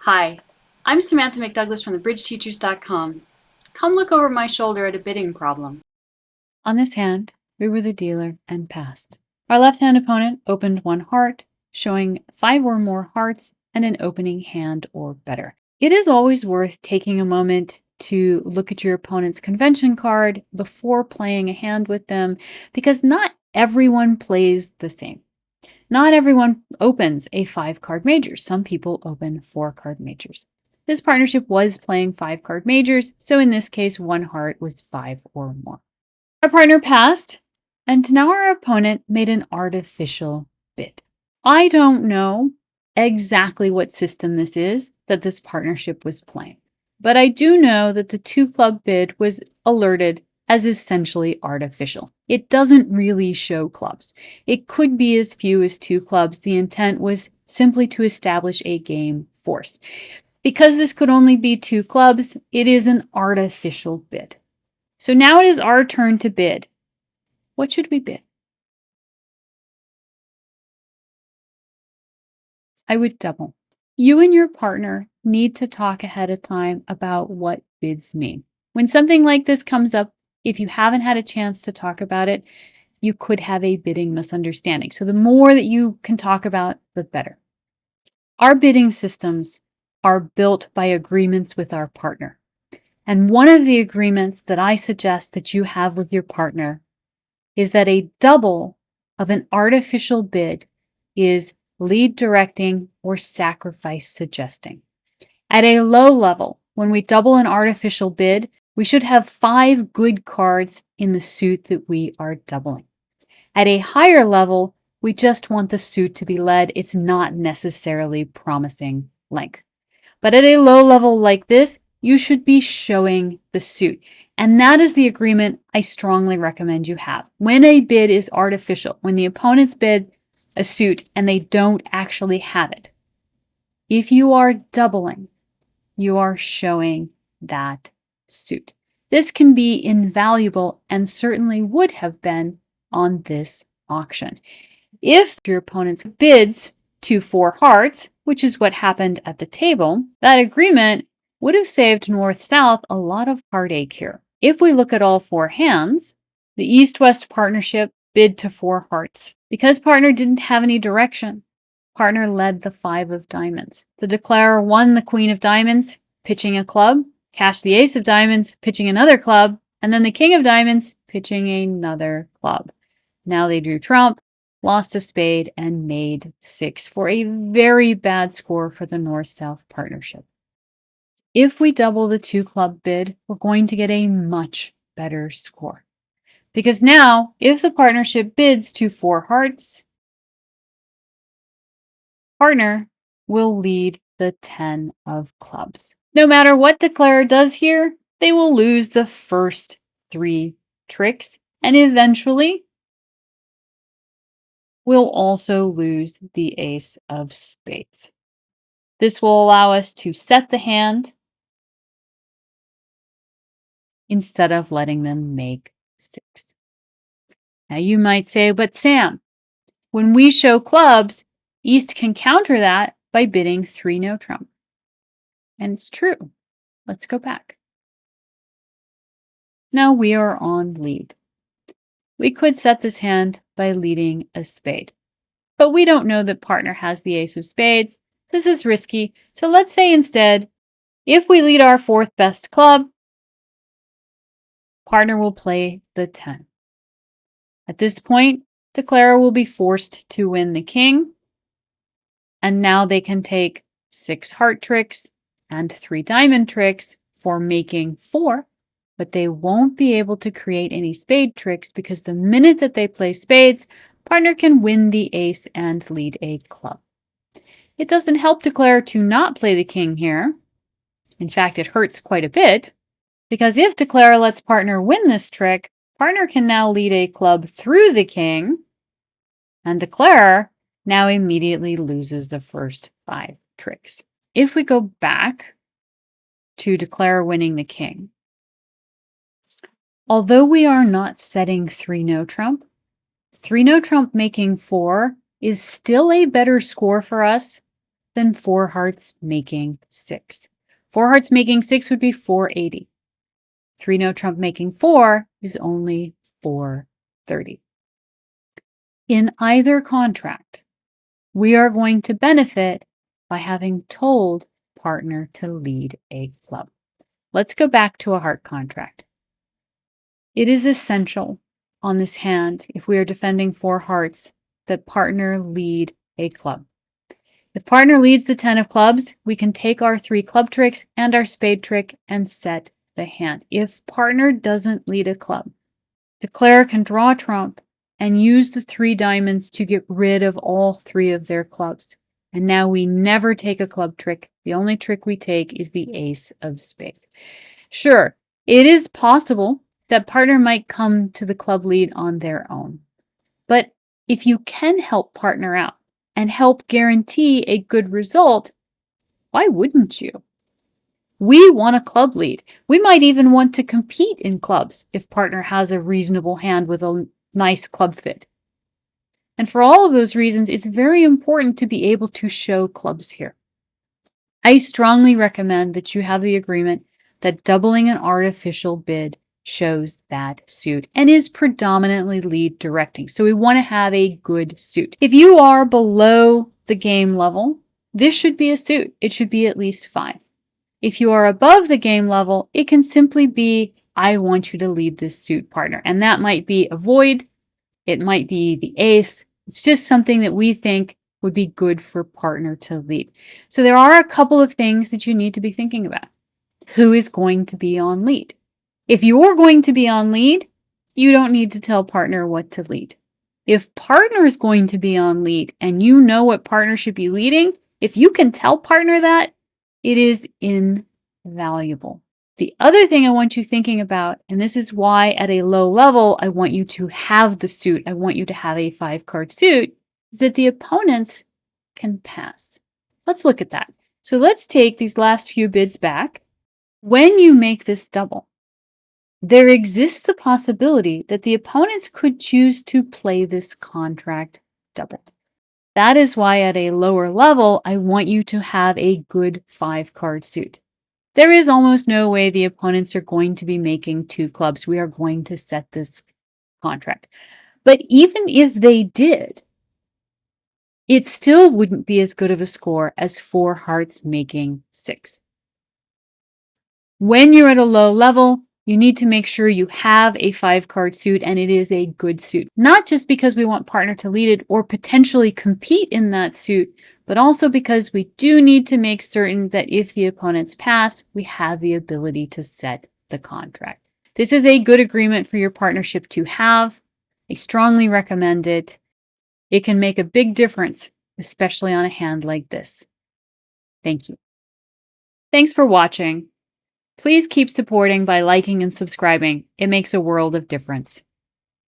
Hi, I'm Samantha McDouglas from thebridgeteachers.com. Come look over my shoulder at a bidding problem. On this hand, we were the dealer and passed. Our left-hand opponent opened one heart, showing 5 or more hearts and an opening hand or better. It is always worth taking a moment to look at your opponent's convention card before playing a hand with them, because not everyone plays the same. Not everyone opens a 5-card major. Some people open 4-card majors. This partnership was playing 5-card majors, so in this case, one heart was 5 or more. Our partner passed, and now our opponent made an artificial bid. I don't know exactly what system this is that this partnership was playing, but I do know that the 2-club bid was alerted as essentially artificial. It doesn't really show clubs. It could be as few as 2 clubs. The intent was simply to establish a game force. Because this could only be 2 clubs, it is an artificial bid. So now it is our turn to bid. What should we bid? I would double. You and your partner need to talk ahead of time about what bids mean. When something like this comes up, if you haven't had a chance to talk about it, you could have a bidding misunderstanding. So the more that you can talk about, the better. Our bidding systems are built by agreements with our partner. And one of the agreements that I suggest that you have with your partner is that a double of an artificial bid is lead directing or sacrifice suggesting. At a low level, when we double an artificial bid, we should have 5 good cards in the suit that we are doubling. At a higher level, we just want the suit to be led. It's not necessarily promising length. But at a low level like this, you should be showing the suit. And that is the agreement I strongly recommend you have. When a bid is artificial, when the opponents bid a suit and they don't actually have it, if you are doubling, you are showing that suit. This can be invaluable and certainly would have been on this auction. If your opponent bids to 4 hearts, which is what happened at the table, that agreement would have saved North-South a lot of heartache here. If we look at all 4 hands, the East-West partnership bid to 4 hearts. Because partner didn't have any direction, partner led the 5 of diamonds. The declarer won the Queen of diamonds, pitching a club, cashed the Ace of diamonds, pitching another club, and then the King of diamonds, pitching another club. Now they drew trump, lost a spade, and made 6 for a very bad score for the North-South partnership. If we double the 2-club bid, we're going to get a much better score. Because now, if the partnership bids to 4 hearts, partner will lead the 10 of clubs. No matter what declarer does here, they will lose the first 3 tricks, and eventually will also lose the Ace of Spades. This will allow us to set the hand instead of letting them make 6. Now you might say, but Sam, when we show clubs, East can counter that by bidding 3 no trump. And it's true. Let's go back. Now we are on lead. We could set this hand by leading a spade, but we don't know that partner has the Ace of Spades. This is risky, so let's say instead, if we lead our 4th best club, partner will play the 10. At this point, declarer will be forced to win the king, and now they can take 6 heart tricks and 3 diamond tricks for making 4, but they won't be able to create any spade tricks because the minute that they play spades, partner can win the ace and lead a club. It doesn't help declarer to not play the king here. In fact, it hurts quite a bit, because if declarer lets partner win this trick, partner can now lead a club through the king, and declarer now immediately loses the first 5 tricks. If we go back to declarer winning the king, although we are not setting 3 no trump, 3 no trump making 4 is still a better score for us than 4 hearts making 6. 4 hearts making 6 would be 480. 3 no trump making 4 is only 430. In either contract, we are going to benefit by having told partner to lead a club. Let's go back to a heart contract. It is essential on this hand, if we are defending 4 hearts, that partner lead a club. If partner leads the 10 of clubs, we can take our 3 club tricks and our spade trick and set the hand. If partner doesn't lead a club, declarer can draw trump and use the 3 diamonds to get rid of all 3 of their clubs. And now we never take a club trick. The only trick we take is the ace of spades. Sure, it is possible that partner might come to the club lead on their own. But if you can help partner out and help guarantee a good result, why wouldn't you? We want a club lead. We might even want to compete in clubs if partner has a reasonable hand with a nice club fit. And for all of those reasons, it's very important to be able to show clubs here. I strongly recommend that you have the agreement that doubling an artificial bid shows that suit and is predominantly lead directing. So we want to have a good suit. If you are below the game level, this should be a suit. It should be at least 5. If you are above the game level, it can simply be, I want you to lead this suit, partner. And that might be a void. It might be the ace. It's just something that we think would be good for partner to lead. So there are a couple of things that you need to be thinking about. Who is going to be on lead? If you're going to be on lead, you don't need to tell partner what to lead. If partner is going to be on lead and you know what partner should be leading, if you can tell partner that, it is invaluable. The other thing I want you thinking about, and this is why at a low level, I want you to have the suit, I want you to have a 5-card suit, is that the opponents can pass. Let's look at that. So let's take these last few bids back. When you make this double, there exists the possibility that the opponents could choose to play this contract doubled. That is why at a lower level, I want you to have a good 5-card suit. There is almost no way the opponents are going to be making 2 clubs. We are going to set this contract. But even if they did, it still wouldn't be as good of a score as 4 hearts making 6. When you're at a low level, you need to make sure you have a 5-card suit and it is a good suit. Not just because we want partner to lead it or potentially compete in that suit, but also because we do need to make certain that if the opponents pass, we have the ability to set the contract. This is a good agreement for your partnership to have. I strongly recommend it. It can make a big difference, especially on a hand like this. Thank you. Thanks for watching. Please keep supporting by liking and subscribing. It makes a world of difference.